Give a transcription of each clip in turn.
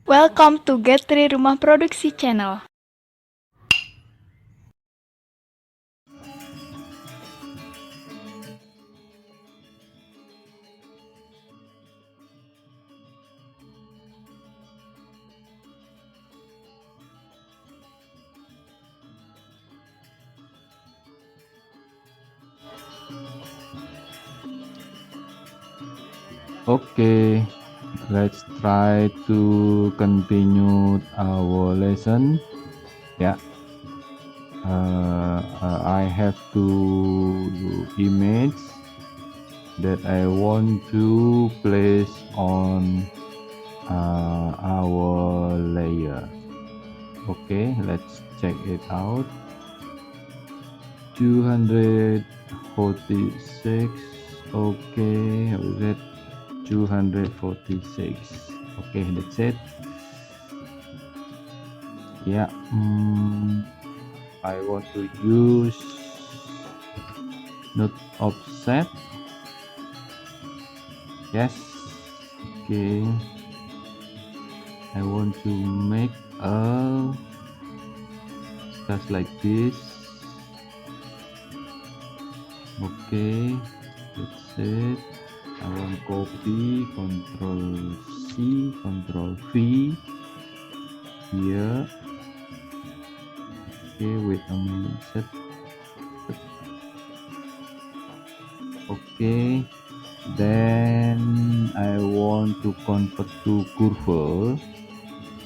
Welcome to Get3 Rumah Produksi Channel. Okay, let's try to continue our lesson. Yeah, I have two images that I want to place on our layer. Okay, let's check it out. 246. Okay, was it 246? Okay, that's it. Yeah, I want to use node offset. Yes. Okay, I want to make a just like this. Okay, that's it. I want copy, Control C, Control V here. Okay, wait a minute. Set. Okay, then I want to convert to curve.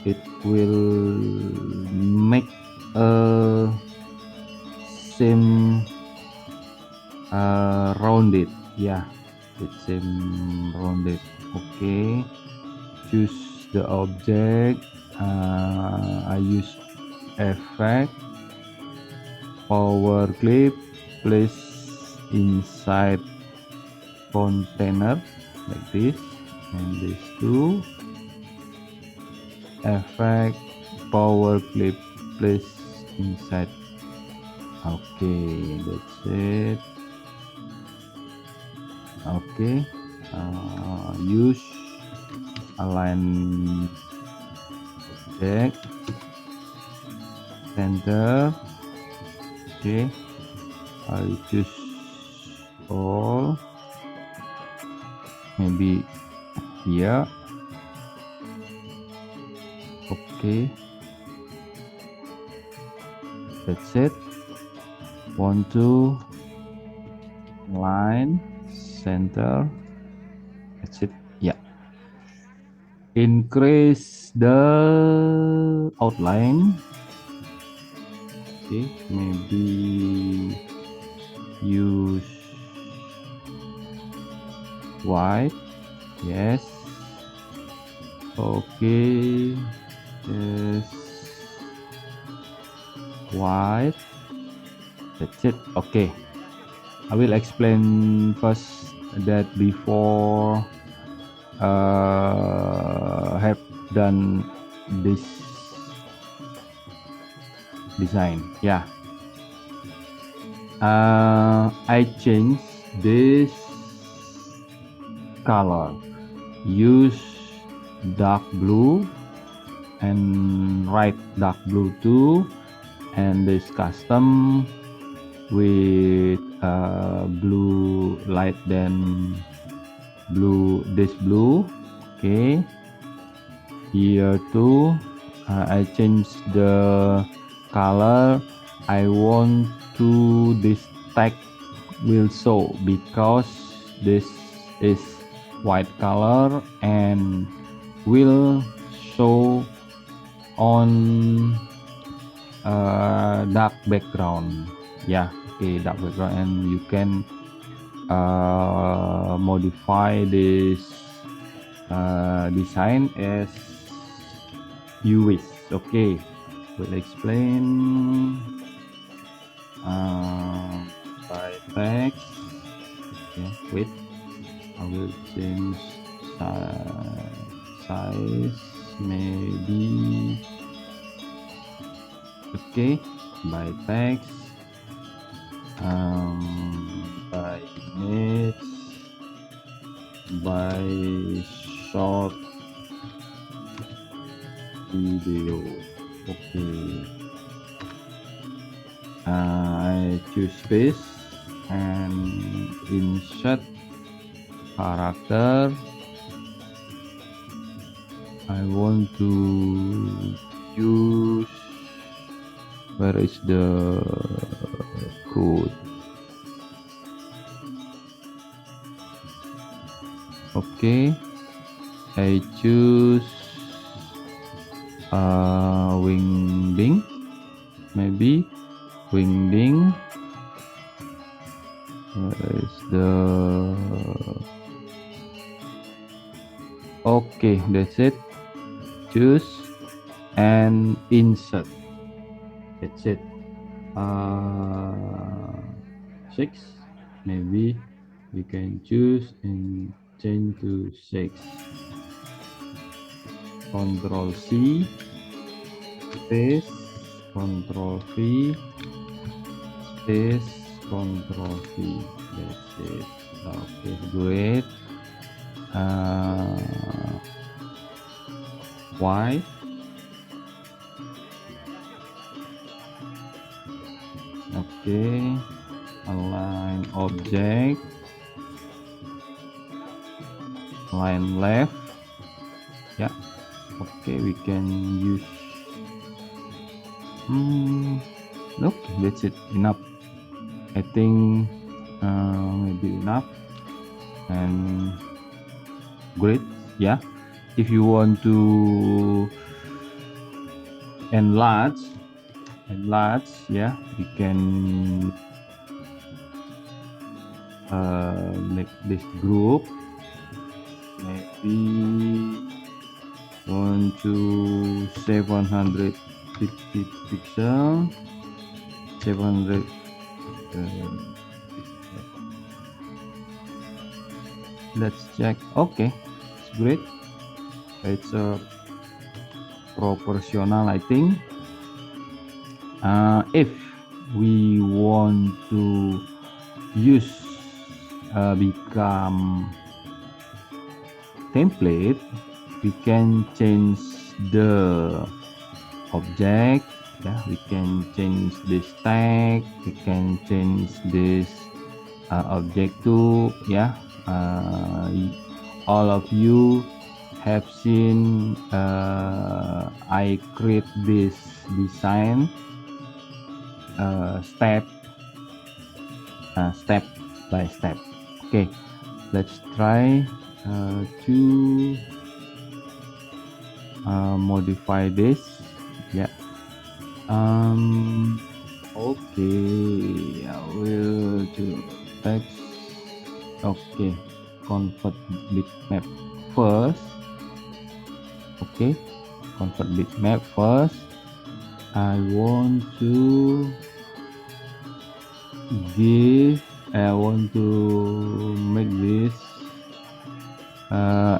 It will make a same rounded. Yeah, it's same rounded. Okay, choose the object. I use effect, power clip, place inside container like this, and these two, effect, power clip, place inside. Okay, that's it. Okay, use align object center. Okay, I choose all, maybe here. Okay, that's it. Want to line center. That's it. Yeah, increase the outline. Okay, maybe use white. Yes. Okay, yes, white. That's it. Okay, I will explain first that before have done this design. Yeah, I change this color, use dark blue and write dark blue too, and this custom with blue light than blue, this blue. Okay, here too I change the color. I want to this tag will show because this is white color and will show on dark background. Yeah, okay, dark background, and you can modify this design as you wish. Okay, we'll explain by text. Okay, wait, I will change size maybe. Okay, by text, by image, by short video. Okay. I choose this and insert character. I want to use, where is the code? Okay, I choose Wingding, maybe Wingding. Where is the, okay, that's it. Choose and insert. That's it. 6, maybe we can choose and change to 6. Control C, space, Control V, space, Control V. That's it. Okay, great. Y, okay, align object, align left. Yeah, okay, we can use okay, that's it, enough. I think maybe enough. And great. Yeah, if you want to enlarge, yeah, you can make this group maybe 750 pixel, 700 let's check. Okay, it's great. It's proportional, I think. If we want to use become template, we can change the object. Yeah, we can change this tag, we can change this object too. Yeah, all of you have seen I create this design step by step. Okay, let's try to modify this. Yeah, okay, I will do text. Okay, convert bitmap first. Okay, convert bitmap first. I want to make this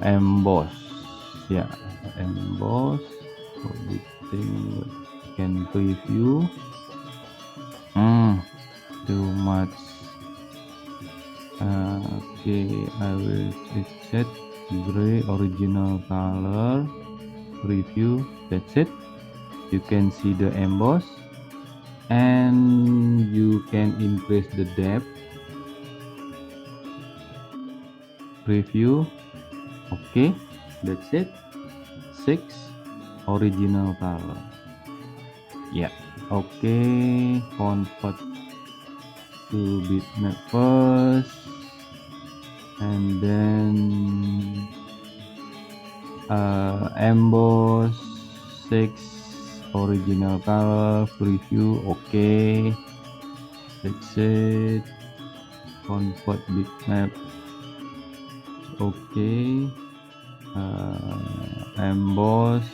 emboss. Yeah, emboss. So this thing can preview. Too much. Okay, I will set gray original color, preview. That's it. You can see the emboss and you can increase the depth. Preview. Okay, that's it. 6 original color. Yeah, okay, convert to bitmap first and then emboss 6 original color, preview. Okay, that's it. Convert bitmap. Okay, emboss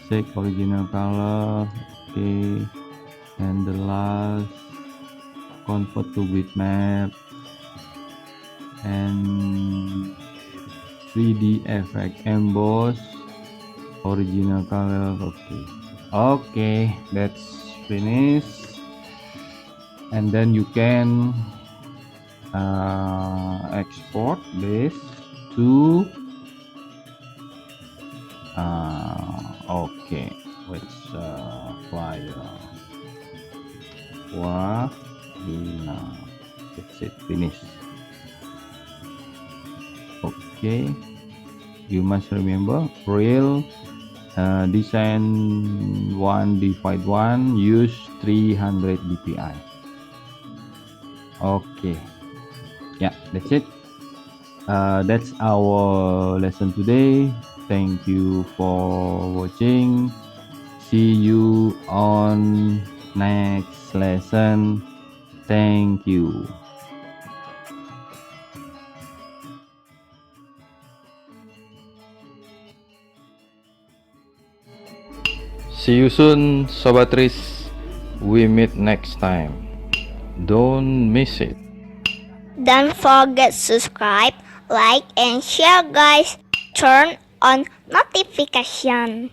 6 original color. Okay, and the last convert to bitmap and 3D effect emboss original color. Okay, that's finished. And then you can export this to Okay, let's fly. Wah, that's it, finish. Okay, you must remember real design 1 divide 1 use 300 dpi. Okay, yeah, that's it. That's our lesson today. Thank you for watching. See you on next lesson. Thank you. See you soon, Sobat Tris. We meet next time. Don't miss it. Don't forget subscribe, like, and share guys. Turn on notification.